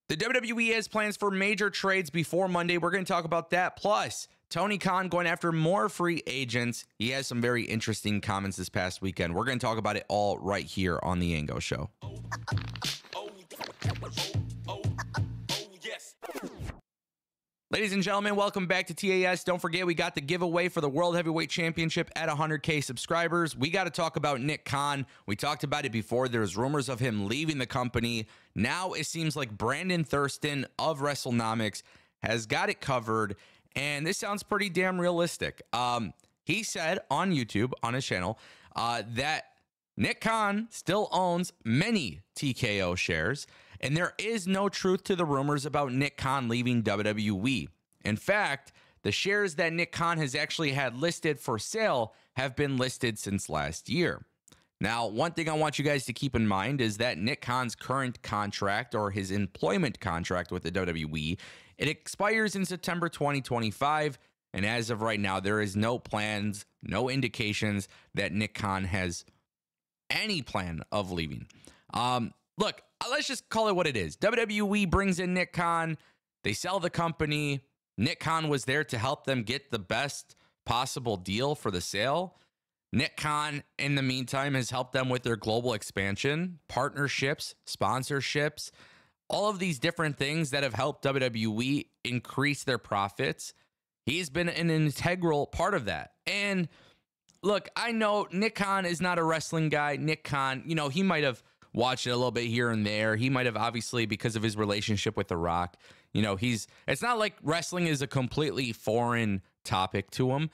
The WWE has plans for major trades before Monday. We're going to talk about that. Plus, Tony Khan going after more free agents. He has some very interesting comments this past weekend. We're going to talk about it all right here on the Ango Show. Ladies and gentlemen, welcome back to TAS. Don't forget, we got the giveaway for the World Heavyweight Championship at 100K subscribers. We got to talk about Nick Khan. We talked about it before. There's rumors of him leaving the company. Now it seems like Brandon Thurston of WrestleNomics has got it covered, and this sounds pretty damn realistic. He said on YouTube, on his channel, that Nick Khan still owns many TKO shares, and there is no truth to the rumors about Nick Khan leaving WWE. In fact, the shares that Nick Khan has actually had listed for sale have been listed since last year. Now, one thing I want you guys to keep in mind is that Nick Khan's current contract, or his employment contract with the WWE, it expires in September 2025. And as of right now, there is no plans, no indications that Nick Khan has any plan of leaving. Look, let's just call it what it is. WWE brings in Nick Khan. They sell the company. Nick Khan was there to help them get the best possible deal for the sale. Nick Khan, in the meantime, has helped them with their global expansion, partnerships, sponsorships, all of these different things that have helped WWE increase their profits. He's been an integral part of that. And look, I know Nick Khan is not a wrestling guy. Nick Khan, he might have watched it a little bit here and there. He might have, obviously, because of his relationship with The Rock, it's not like wrestling is a completely foreign topic to him.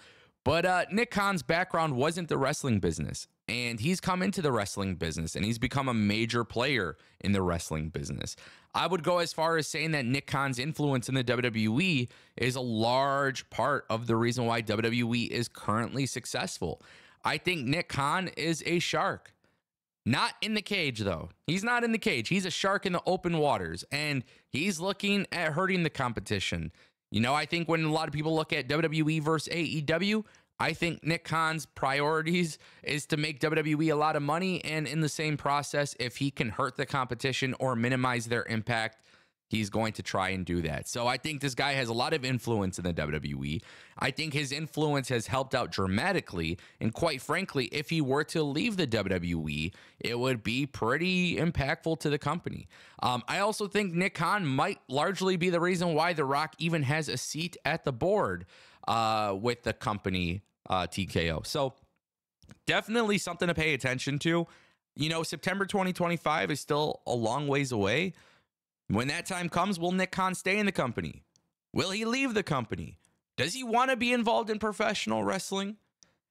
But Nick Khan's background wasn't the wrestling business, and he's come into the wrestling business, and he's become a major player in the wrestling business. I would go as far as saying that Nick Khan's influence in the WWE is a large part of the reason why WWE is currently successful. I think Nick Khan is a shark. Not in the cage, though. He's not in the cage. He's a shark in the open waters, and he's looking at hurting the competition. I think when a lot of people look at WWE versus AEW, I think Nick Khan's priorities is to make WWE a lot of money, and in the same process, if he can hurt the competition or minimize their impact, he's going to try and do that. So I think this guy has a lot of influence in the WWE. I think his influence has helped out dramatically. And quite frankly, if he were to leave the WWE, it would be pretty impactful to the company. I also think Nick Khan might largely be the reason why The Rock even has a seat at the board with the company TKO. So definitely something to pay attention to. September 2025 is still a long ways away. When that time comes, will Nick Khan stay in the company? Will he leave the company? Does he want to be involved in professional wrestling?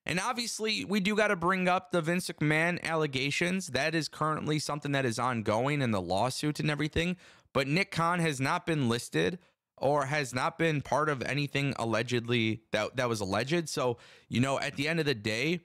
And obviously, we do got to bring up the Vince McMahon allegations. That is currently something that is ongoing in the lawsuit and everything. But Nick Khan has not been listed or has not been part of anything allegedly that was alleged. So, at the end of the day,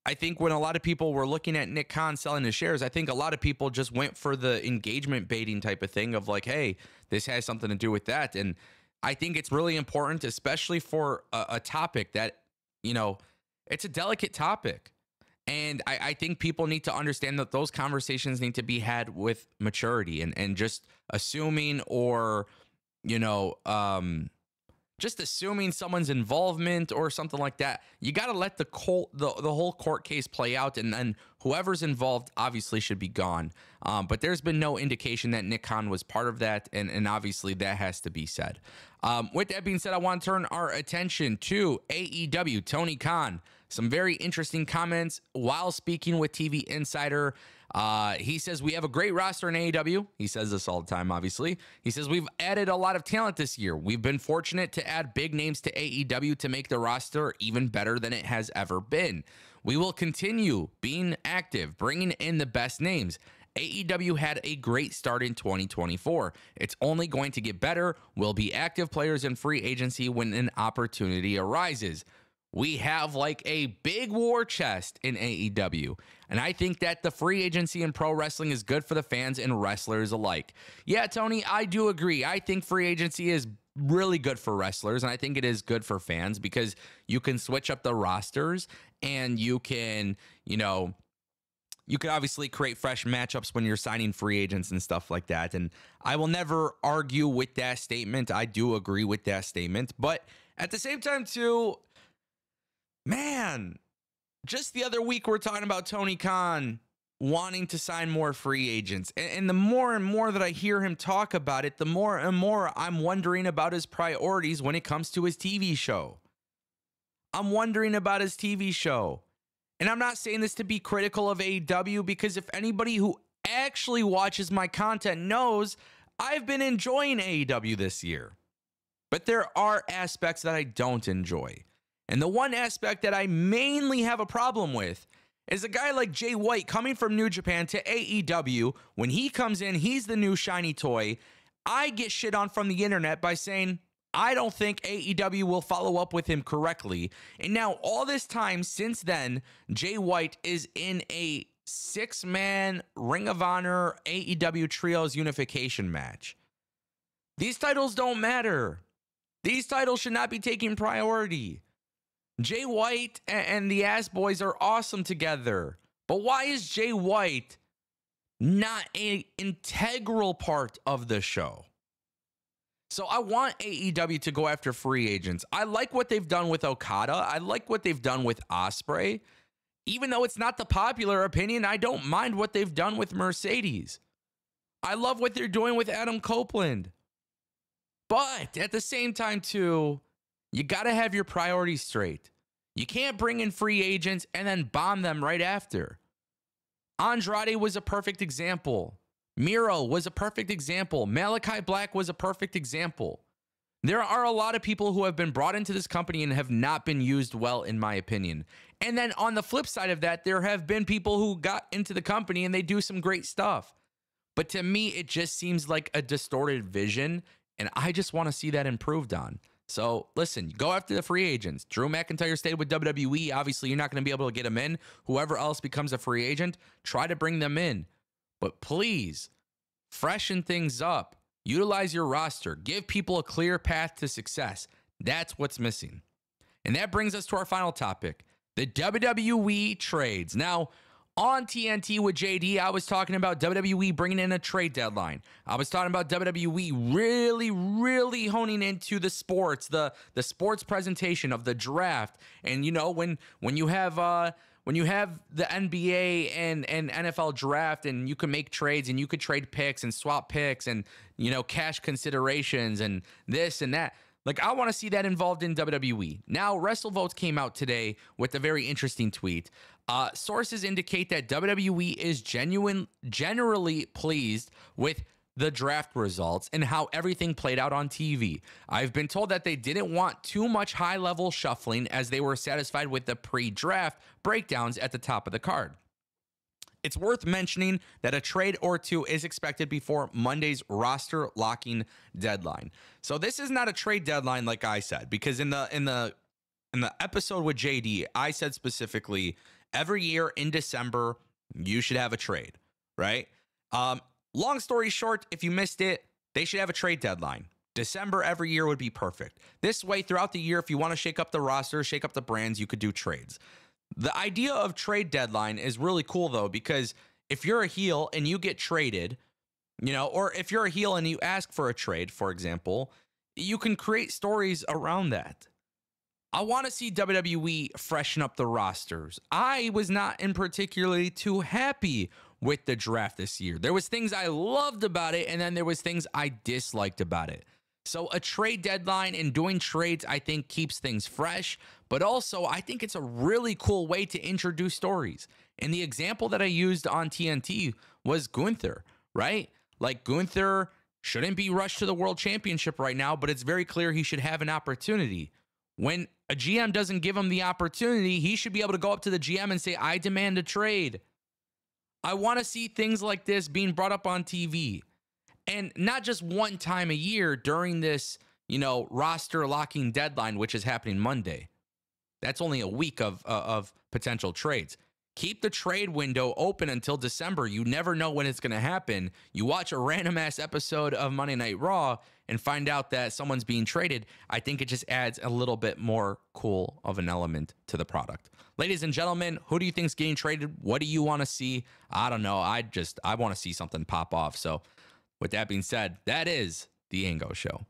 I think when a lot of people were looking at Nick Khan selling his shares, I think a lot of people just went for the engagement baiting type of thing of like, hey, this has something to do with that. And I think it's really important, especially for a topic that, it's a delicate topic. And I think people need to understand that those conversations need to be had with maturity and just assuming or, just assuming someone's involvement or something like that. You got to let the whole court case play out, and then whoever's involved obviously should be gone. But there's been no indication that Nick Khan was part of that, and obviously that has to be said. With that being said, I want to turn our attention to AEW. Tony Khan, some very interesting comments while speaking with TV Insider. He says, we have a great roster in AEW. He says this all the time, obviously. He says, we've added a lot of talent this year. We've been fortunate to add big names to AEW to make the roster even better than it has ever been. We will continue being active, bringing in the best names. AEW had a great start in 2024. It's only going to get better. We'll be active players in free agency when an opportunity arises. We have like a big war chest in AEW. And I think that the free agency in pro wrestling is good for the fans and wrestlers alike. Yeah, Tony, I do agree. I think free agency is really good for wrestlers, and I think it is good for fans because you can switch up the rosters and you can, you could obviously create fresh matchups when you're signing free agents and stuff like that. And I will never argue with that statement. I do agree with that statement. But at the same time, too, man, just the other week we're talking about Tony Khan wanting to sign more free agents. And the more and more that I hear him talk about it, the more and more I'm wondering about his priorities when it comes to his TV show. I'm wondering about his TV show. And I'm not saying this to be critical of AEW, because if anybody who actually watches my content knows, I've been enjoying AEW this year. But there are aspects that I don't enjoy. And the one aspect that I mainly have a problem with is a guy like Jay White coming from New Japan to AEW. When he comes in, he's the new shiny toy. I get shit on from the internet by saying, I don't think AEW will follow up with him correctly. And now all this time since then, Jay White is in a 6-man Ring of Honor AEW Trios unification match. These titles don't matter. These titles should not be taking priority. Jay White and the Ass Boys are awesome together. But why is Jay White not an integral part of the show? So I want AEW to go after free agents. I like what they've done with Okada. I like what they've done with Ospreay. Even though it's not the popular opinion, I don't mind what they've done with Mercedes. I love what they're doing with Adam Copeland. But at the same time, too, you got to have your priorities straight. You can't bring in free agents and then bomb them right after. Andrade was a perfect example. Miro was a perfect example. Malachi Black was a perfect example. There are a lot of people who have been brought into this company and have not been used well, in my opinion. And then on the flip side of that, there have been people who got into the company and they do some great stuff. But to me, it just seems like a distorted vision, and I just want to see that improved on. So listen, go after the free agents. Drew McIntyre stayed with WWE. Obviously, you're not going to be able to get him in. Whoever else becomes a free agent, try to bring them in. But please, freshen things up. Utilize your roster. Give people a clear path to success. That's what's missing. And that brings us to our final topic, the WWE trades. Now, on TNT with JD, I was talking about WWE bringing in a trade deadline. I was talking about WWE really honing into the sports, the sports presentation of the draft. And, you know, when you have the NBA and NFL draft, and you can make trades and you could trade picks and swap picks and, you know, cash considerations and this and that. Like, I want to see that involved in WWE. Now, WrestleVotes came out today with a very interesting tweet. Sources indicate that WWE is generally pleased with the draft results and how everything played out on TV. I've been told that they didn't want too much high-level shuffling, as they were satisfied with the pre-draft breakdowns at the top of the card. It's worth mentioning that a trade or two is expected before Monday's roster locking deadline. So this is not a trade deadline, like I said, because in the episode with JD, I said specifically every year in December you should have a trade, right? Long story short, if you missed it, they should have a trade deadline. December every year would be perfect. This way, throughout the year, if you want to shake up the roster, shake up the brands, you could do trades. The idea of trade deadline is really cool, though, because if you're a heel and you get traded, you know, or if you're a heel and you ask for a trade, for example, you can create stories around that. I want to see WWE freshen up the rosters. I was not in particularly too happy with the draft this year. There was things I loved about it, and then there was things I disliked about it. So a trade deadline and doing trades, I think, keeps things fresh, but also I think it's a really cool way to introduce stories. And the example that I used on TNT was Gunther, right? Like, Gunther shouldn't be rushed to the World Championship right now, but it's very clear he should have an opportunity. When a GM doesn't give him the opportunity, he should be able to go up to the GM and say, I demand a trade. I want to see things like this being brought up on TV. And not just one time a year during this, you know, roster locking deadline, which is happening Monday. That's only a week of potential trades. Keep the trade window open until December. You never know when it's going to happen. You watch a random ass episode of Monday Night Raw and find out that someone's being traded. I think it just adds a little bit more cool of an element to the product. Ladies and gentlemen, who do you think is getting traded? What do you want to see? I don't know. I want to see something pop off. So with that being said, that is the Ango Show.